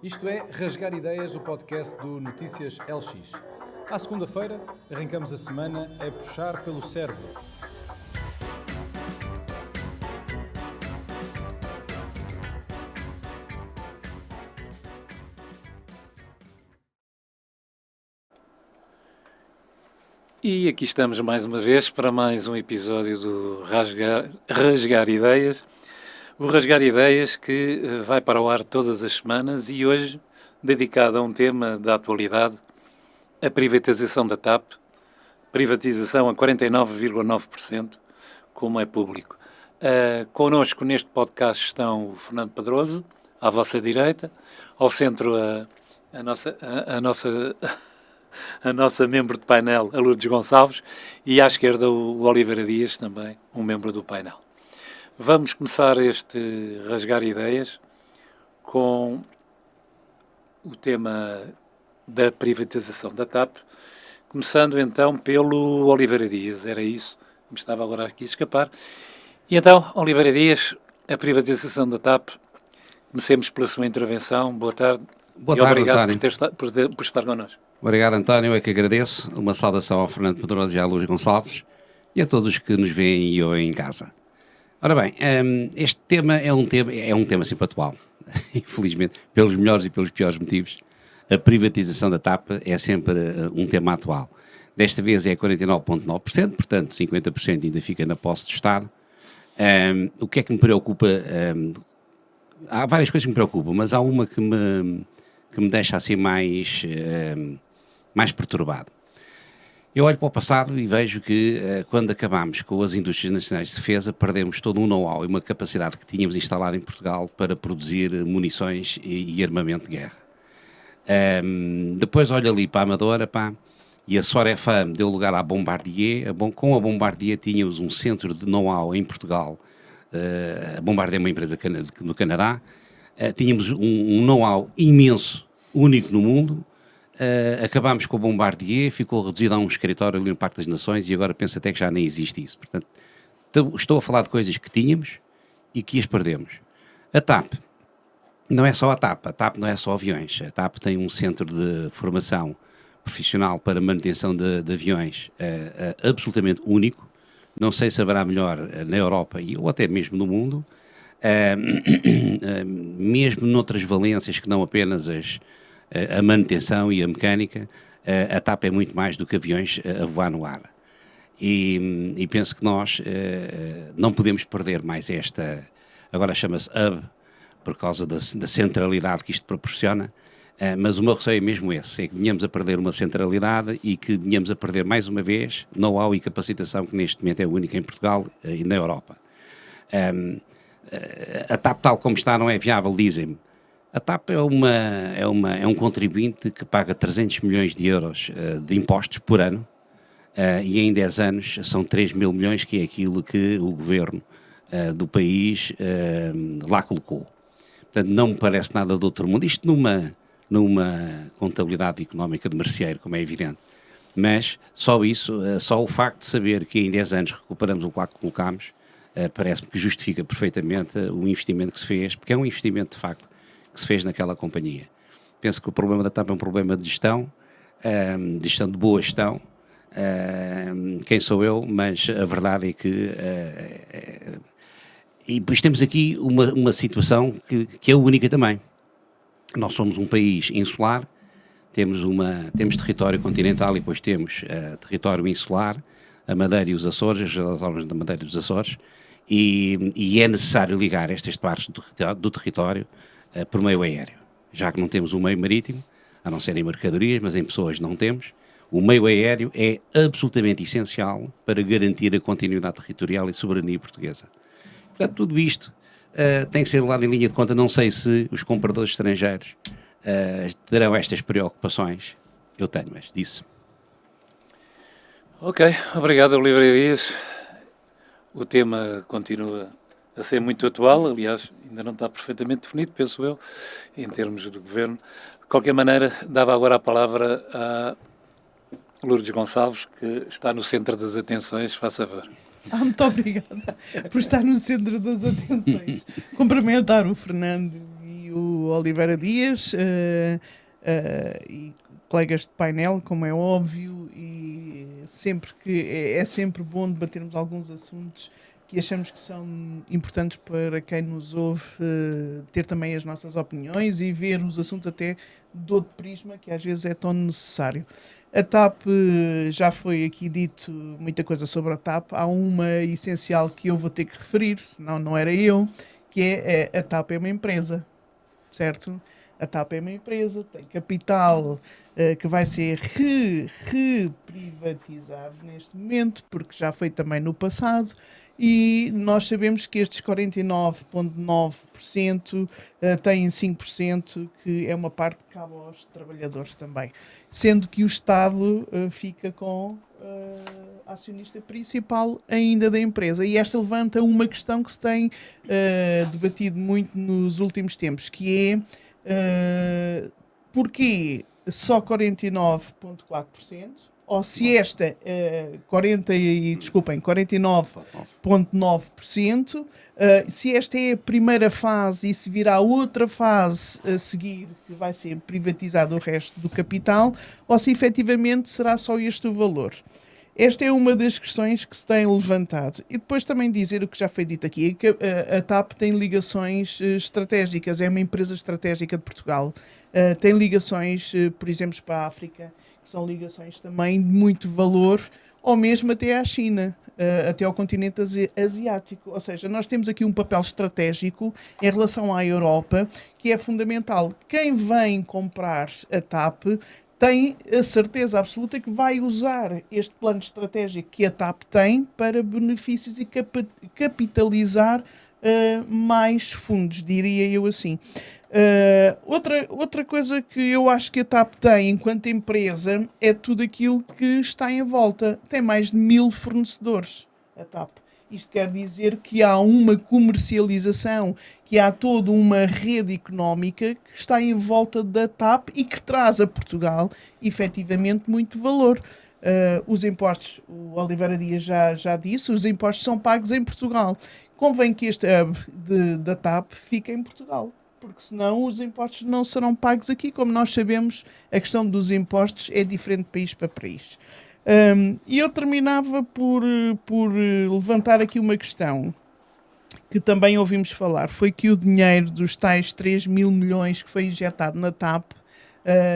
Isto é Rasgar Ideias, o podcast do Notícias LX. À segunda-feira, arrancamos a semana a puxar pelo cérebro. E aqui estamos mais uma vez para mais um episódio do Rasgar Ideias. O Rasgar Ideias que vai para o ar todas as semanas e hoje dedicado a um tema da atualidade, a privatização da TAP, privatização a 49,9%, como é público. Connosco neste podcast estão o Fernando Pedroso, à vossa direita, ao centro a nossa membro de painel, a Lourdes Gonçalves, e à esquerda o Oliveira Dias, também um membro do painel. Vamos começar este Rasgar Ideias com o tema da privatização da TAP, começando então pelo Oliveira Dias, era isso, me estava agora aqui a escapar. E então, Oliveira Dias, a privatização da TAP, comecemos pela sua intervenção, boa tarde. Boa e tarde, obrigado António. por estar connosco. Obrigado, António, eu é que agradeço. Uma saudação ao Fernando Pedroso e à Lourdes Gonçalves e a todos que nos veem e ouvem em casa. Ora bem, este tema é um tema sempre atual, infelizmente, pelos melhores e pelos piores motivos. A privatização da TAP é sempre um tema atual. Desta vez é 49,9%, portanto 50% ainda fica na posse do Estado. O que é que me preocupa? Há várias coisas que me preocupam, mas há uma que me deixa assim mais perturbado. Eu olho para o passado e vejo que quando acabámos com as indústrias nacionais de defesa, perdemos todo um know-how e uma capacidade que tínhamos instalado em Portugal para produzir munições e armamento de guerra. Depois olho ali para a Amadora, e a Sorefam deu lugar à Bombardier. Com a Bombardier tínhamos um centro de know-how em Portugal. A Bombardier é uma empresa no Canadá. Tínhamos um know-how imenso, único no mundo. Acabámos com a Bombardier, ficou reduzido a um escritório ali no Parque das Nações e agora penso até que já nem existe isso. Portanto, estou a falar de coisas que tínhamos e que as perdemos. A TAP não é só a TAP não é só aviões. A TAP tem um centro de formação profissional para manutenção de aviões absolutamente único. Não sei se haverá melhor na Europa ou até mesmo no mundo. Mesmo noutras valências que não apenas a manutenção e a mecânica, a TAP é muito mais do que aviões a voar no ar. E penso que nós não podemos perder mais esta, agora chama-se hub, por causa da centralidade que isto proporciona, mas o meu receio é mesmo esse, é que venhamos a perder uma centralidade e que venhamos a perder mais uma vez know-how e capacitação que neste momento é única em Portugal e na Europa. A TAP tal como está não é viável, dizem-me. A TAP é um contribuinte que paga 300 milhões de euros de impostos por ano e em 10 anos são 3 mil milhões, que é aquilo que o governo do país lá colocou. Portanto, não me parece nada do outro mundo. Isto numa contabilidade económica de merceeiro, como é evidente. Mas só isso, só o facto de saber que em 10 anos recuperamos o que lá colocámos, parece-me que justifica perfeitamente o investimento que se fez, porque é um investimento de facto que se fez naquela companhia. Penso que o problema da TAP é um problema de gestão de boa gestão. Quem sou eu? Mas a verdade é que e depois temos aqui uma situação que é única também. Nós somos um país insular, temos território continental e depois temos território insular, a Madeira e os Açores, as zonas da Madeira e dos Açores, e é necessário ligar estas partes do território por meio aéreo. Já que não temos um meio marítimo, a não ser em mercadorias, mas em pessoas não temos, o meio aéreo é absolutamente essencial para garantir a continuidade territorial e soberania portuguesa. Portanto, tudo isto tem que ser levado em linha de conta. Não sei se os compradores estrangeiros terão estas preocupações. Eu tenho, mas disse. Ok, obrigado, Oliveira Dias. O tema continua a ser muito atual, aliás, ainda não está perfeitamente definido, penso eu, em termos de governo. De qualquer maneira, dava agora a palavra a Lourdes Gonçalves, que está no centro das atenções, faça favor. Muito obrigada por estar no centro das atenções. Cumprimentar o Fernando e o Oliveira Dias e colegas de painel, como é óbvio, e sempre que é sempre bom debatermos alguns assuntos que achamos que são importantes para quem nos ouve, ter também as nossas opiniões e ver os assuntos até de outro prisma, que às vezes é tão necessário. A TAP, já foi aqui dito muita coisa sobre a TAP, há uma essencial que eu vou ter que referir, senão não era eu, que é a TAP é uma empresa, certo? A TAP é uma empresa, tem capital que vai ser reprivatizado neste momento, porque já foi também no passado, e nós sabemos que estes 49,9% têm 5% que é uma parte que cabe aos trabalhadores também, sendo que o Estado fica com acionista principal ainda da empresa. E esta levanta uma questão que se tem debatido muito nos últimos tempos, que é porquê só 49,4%, ou se esta 49,9%, se esta é a primeira fase e se virá outra fase a seguir que vai ser privatizado o resto do capital, ou se efetivamente será só este o valor. Esta é uma das questões que se tem levantado. E depois também dizer o que já foi dito aqui, que a TAP tem ligações estratégicas, é uma empresa estratégica de Portugal. Tem ligações, por exemplo, para a África, que são ligações também de muito valor, ou mesmo até à China, até ao continente asiático. Ou seja, nós temos aqui um papel estratégico em relação à Europa, que é fundamental. Quem vem comprar a TAP tem a certeza absoluta que vai usar este plano estratégico que a TAP tem para benefícios e capitalizar mais fundos, diria eu assim. Outra coisa que eu acho que a TAP tem enquanto empresa é tudo aquilo que está em volta. Tem mais de 1000 fornecedores, a TAP. Isto quer dizer que há uma comercialização, que há toda uma rede económica que está em volta da TAP e que traz a Portugal, efetivamente, muito valor. Os impostos, o Oliveira Dias já disse, os impostos são pagos em Portugal. Convém que este hub da TAP fique em Portugal, porque senão os impostos não serão pagos aqui. Como nós sabemos, a questão dos impostos é diferente de país para país. E eu terminava por levantar aqui uma questão que também ouvimos falar. Foi que o dinheiro dos tais 3 mil milhões que foi injetado na TAP,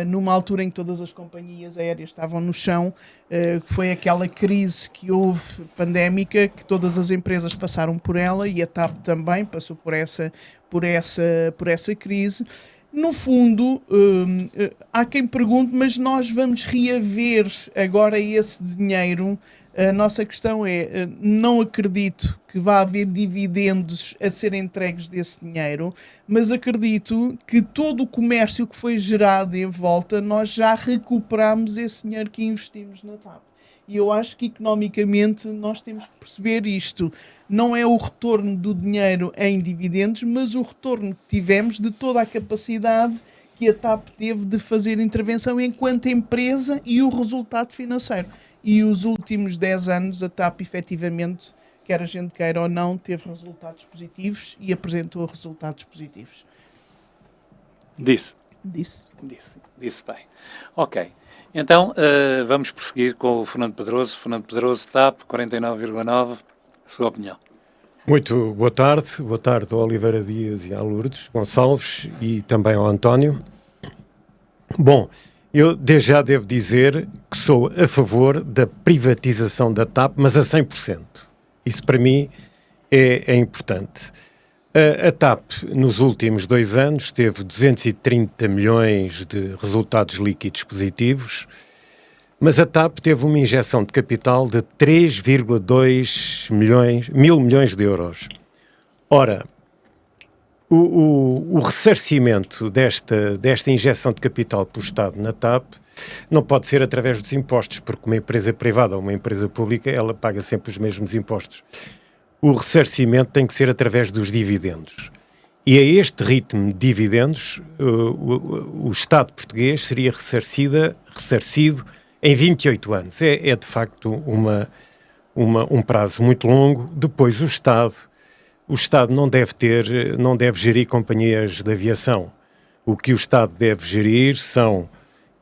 numa altura em que todas as companhias aéreas estavam no chão, que foi aquela crise que houve, pandémica, que todas as empresas passaram por ela, e a TAP também passou por essa crise. No fundo, há quem pergunte, mas nós vamos reaver agora esse dinheiro? A nossa questão é, não acredito que vá haver dividendos a serem entregues desse dinheiro, mas acredito que todo o comércio que foi gerado em volta, nós já recuperamos esse dinheiro que investimos na TAP. E eu acho que economicamente nós temos que perceber isto. Não é o retorno do dinheiro em dividendos, mas o retorno que tivemos de toda a capacidade que a TAP teve de fazer intervenção enquanto empresa e o resultado financeiro. E os últimos 10 anos a TAP efetivamente, quer a gente queira ou não, teve resultados positivos e apresentou resultados positivos. Disse bem. Ok. Então, vamos prosseguir com o Fernando Pedroso. Fernando Pedroso, TAP, 49,9%. Sua opinião. Muito boa tarde ao Oliveira Dias e à Lourdes Gonçalves e também ao António. Bom, eu desde já devo dizer que sou a favor da privatização da TAP, mas a 100%. Isso para mim é importante. A TAP, nos últimos 2 anos, teve 230 milhões de resultados líquidos positivos, mas a TAP teve uma injeção de capital de 3,2 mil milhões de euros. Ora, o ressarcimento desta injeção de capital pelo Estado na TAP não pode ser através dos impostos, porque uma empresa privada ou uma empresa pública, ela paga sempre os mesmos impostos. O ressarcimento tem que ser através dos dividendos. E a este ritmo de dividendos, o Estado português seria ressarcido em 28 anos. É de facto um prazo muito longo. Depois o Estado o Estado não deve gerir companhias de aviação. O que o Estado deve gerir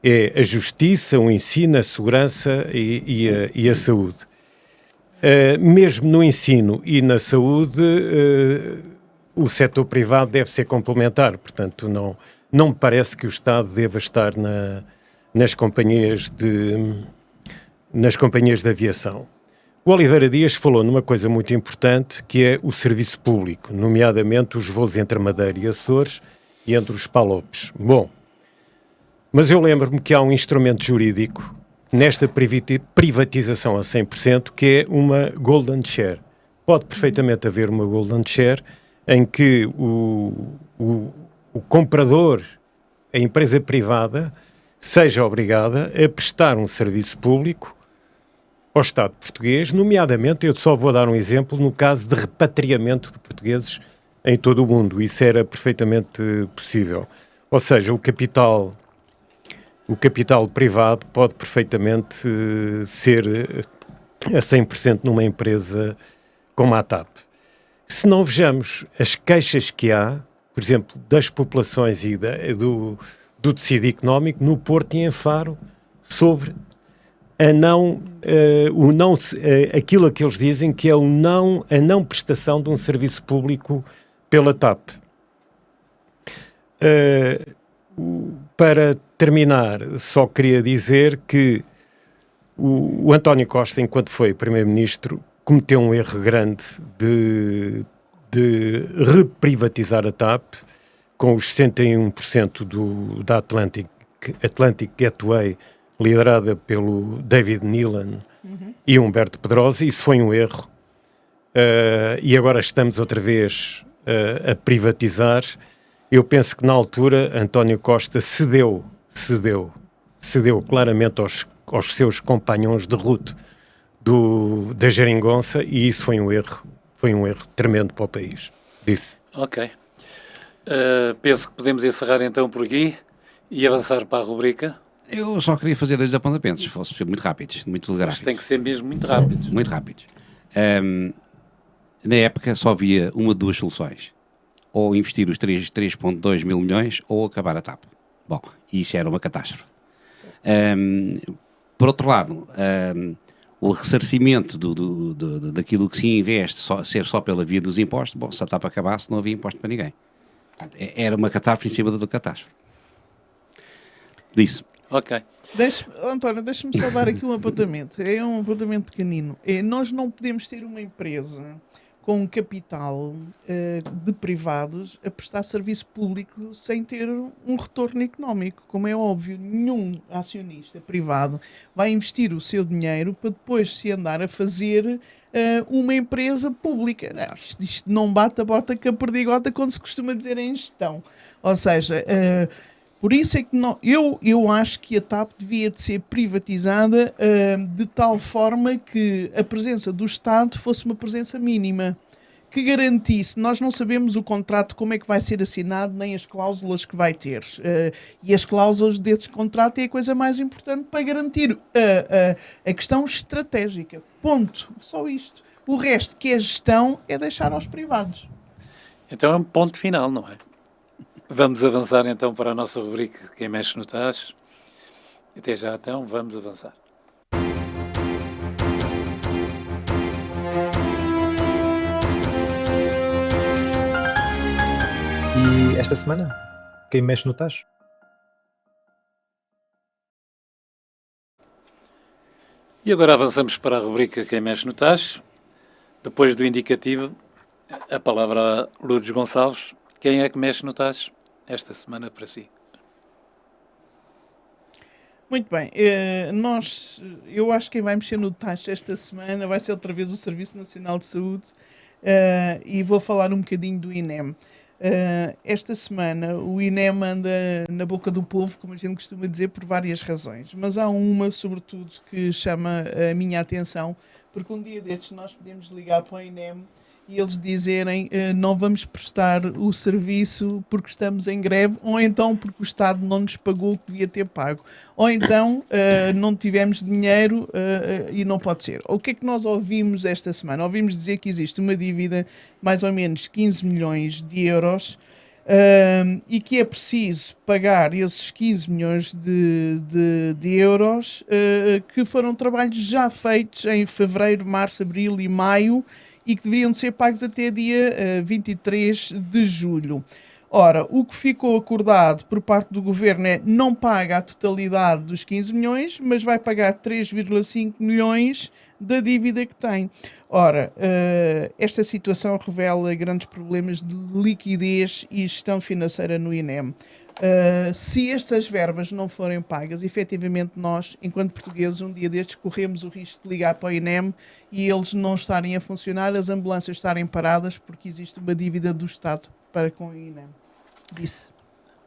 é a justiça, o ensino, a segurança e a saúde. Mesmo no ensino e na saúde, o setor privado deve ser complementar. Portanto, não me parece que o Estado deva estar nas companhias de aviação. O Oliveira Dias falou numa coisa muito importante, que é o serviço público, nomeadamente os voos entre a Madeira e Açores e entre os Palopes. Bom, mas eu lembro-me que há um instrumento jurídico nesta privatização a 100%, que é uma golden share. Pode perfeitamente haver uma golden share em que o comprador, a empresa privada, seja obrigada a prestar um serviço público ao Estado português, nomeadamente, eu só vou dar um exemplo, no caso de repatriamento de portugueses em todo o mundo. Isso era perfeitamente possível. Ou seja, o capital privado pode perfeitamente ser a 100% numa empresa como a TAP. Se não vejamos as queixas que há, por exemplo, das populações e do tecido económico no Porto e em Faro, sobre aquilo que eles dizem que é a não prestação de um serviço público pela TAP. Para terminar, só queria dizer que o António Costa, enquanto foi Primeiro-Ministro, cometeu um erro grande de reprivatizar a TAP com os 61% da Atlantic Gateway, liderada pelo David Neelan e Humberto Pedrosa. Isso foi um erro. E agora estamos outra vez a privatizar. Eu penso que na altura António Costa cedeu claramente aos seus companhões de route da geringonça, e isso foi um erro tremendo para o país. Disse. Ok. Penso que podemos encerrar então por aqui e avançar para a rubrica. Eu só queria fazer 2 apontamentos, se fosse muito rápidos, muito Mas telegráficos. tem que ser mesmo muito rápido. Muito rápidos. Na época só havia uma de 2 soluções. Ou investir os 3,2 mil milhões ou acabar a TAP. Bom, isso era uma catástrofe. Por outro lado, o ressarcimento daquilo que se investe ser só pela via dos impostos, bom, se a TAP acabasse não havia imposto para ninguém. Era uma catástrofe em cima da catástrofe. Disse. Ok. António, deixa-me só dar aqui um apontamento. É um apontamento pequenino. Nós não podemos ter uma empresa com capital de privados a prestar serviço público sem ter um retorno económico. Como é óbvio, nenhum acionista privado vai investir o seu dinheiro para depois se andar a fazer uma empresa pública. Não, isto não bate a bota com a perdigota, quando se costuma dizer em gestão. Ou seja, por isso é que eu acho que a TAP devia de ser privatizada de tal forma que a presença do Estado fosse uma presença mínima, que garantisse. Nós não sabemos o contrato, como é que vai ser assinado, nem as cláusulas que vai ter. E as cláusulas desse contrato é a coisa mais importante para garantir a questão estratégica. Ponto. Só isto. O resto, que é gestão, é deixar aos privados. Então é um ponto final, não é? Vamos avançar então para a nossa rubrica Quem Mexe no Tacho. Até já então, vamos avançar. E esta semana, quem mexe no tacho? E agora avançamos para a rubrica Quem Mexe no Tacho. Depois do indicativo, a palavra a Lourdes Gonçalves. Quem é que mexe no tacho esta semana para si? Muito bem, eu acho que quem vai mexer no tacho esta semana vai ser outra vez o Serviço Nacional de Saúde, e vou falar um bocadinho do INEM. Esta semana o INEM anda na boca do povo, como a gente costuma dizer, por várias razões, mas há uma sobretudo que chama a minha atenção, porque um dia destes nós podemos ligar para o INEM e eles dizerem não vamos prestar o serviço porque estamos em greve, ou então porque o Estado não nos pagou o que devia ter pago, ou então não tivemos dinheiro e não pode ser. O que é que nós ouvimos esta semana? Ouvimos dizer que existe uma dívida de mais ou menos 15 milhões de euros e que é preciso pagar esses 15 milhões de euros que foram trabalhos já feitos em fevereiro, março, abril e maio e que deveriam de ser pagos até dia 23 de julho. Ora, o que ficou acordado por parte do Governo é não paga a totalidade dos 15 milhões, mas vai pagar 3,5 milhões da dívida que tem. Ora, esta situação revela grandes problemas de liquidez e gestão financeira no INEM. Se estas verbas não forem pagas, efetivamente nós, enquanto portugueses, um dia destes corremos o risco de ligar para o INEM e eles não estarem a funcionar, as ambulâncias estarem paradas porque existe uma dívida do Estado para com o INEM. Disse.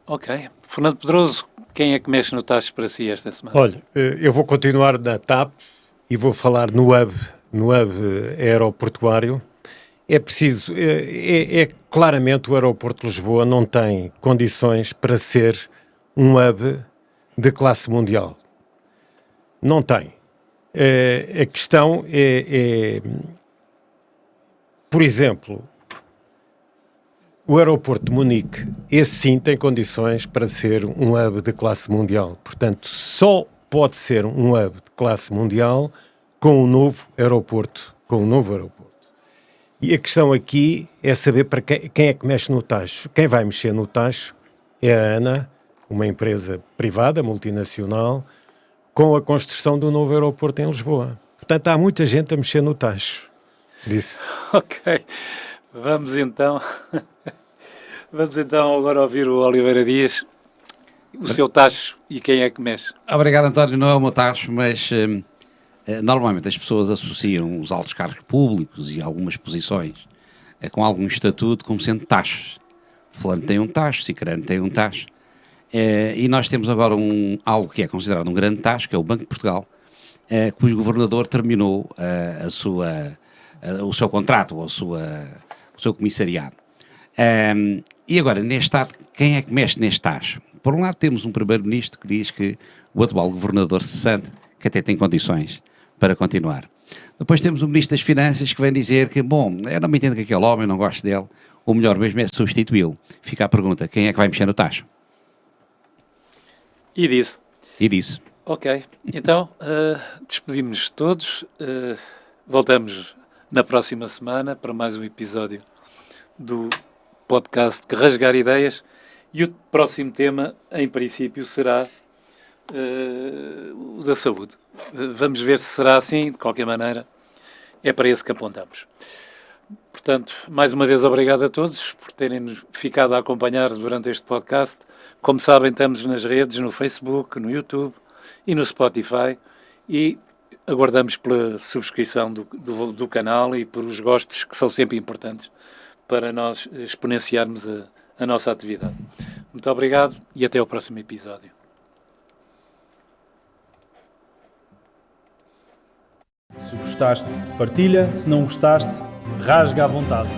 Ok. Fernando Pedroso, quem é que mexe no tacho para si esta semana? Olha, eu vou continuar na TAP e vou falar no hub aeroportuário. É preciso, claramente o aeroporto de Lisboa não tem condições para ser um hub de classe mundial. Não tem. A questão por exemplo, o aeroporto de Munique, esse sim tem condições para ser um hub de classe mundial. Portanto, só pode ser um hub de classe mundial com um novo aeroporto. E a questão aqui é saber para quem é que mexe no tacho. Quem vai mexer no tacho é a ANA, uma empresa privada, multinacional, com a construção do novo aeroporto em Lisboa. Portanto, há muita gente a mexer no tacho. Disse. Ok. Vamos então agora ouvir o Oliveira Dias, o seu tacho e quem é que mexe. Obrigado, António. Não é o meu tacho, mas normalmente as pessoas associam os altos cargos públicos e algumas posições com algum estatuto como sendo taxos. Fulano tem um tacho, Cicrano tem um tacho. E nós temos agora algo que é considerado um grande tacho, que é o Banco de Portugal, cujo governador terminou o seu contrato, ou o seu comissariado. E agora, neste Estado, quem é que mexe neste tacho? Por um lado temos um primeiro-ministro que diz que o atual governador cessante, que até tem condições para continuar. Depois temos o Ministro das Finanças que vem dizer que, bom, eu não me entendo com aquele homem, não gosto dele, o melhor mesmo é substituí-lo. Fica a pergunta, quem é que vai mexer no tacho? E disse. Ok. Então, despedimos-nos todos, voltamos na próxima semana para mais um episódio do podcast que Rasgar Ideias, e o próximo tema, em princípio, será o da saúde. Vamos ver se será assim, de qualquer maneira, é para esse que apontamos. Portanto, mais uma vez obrigado a todos por terem ficado a acompanhar durante este podcast. Como sabem, estamos nas redes, no Facebook, no YouTube e no Spotify, e aguardamos pela subscrição do canal e por os gostos, que são sempre importantes para nós exponenciarmos a nossa atividade. Muito obrigado e até ao próximo episódio. Se gostaste, partilha. Se não gostaste, rasga à vontade.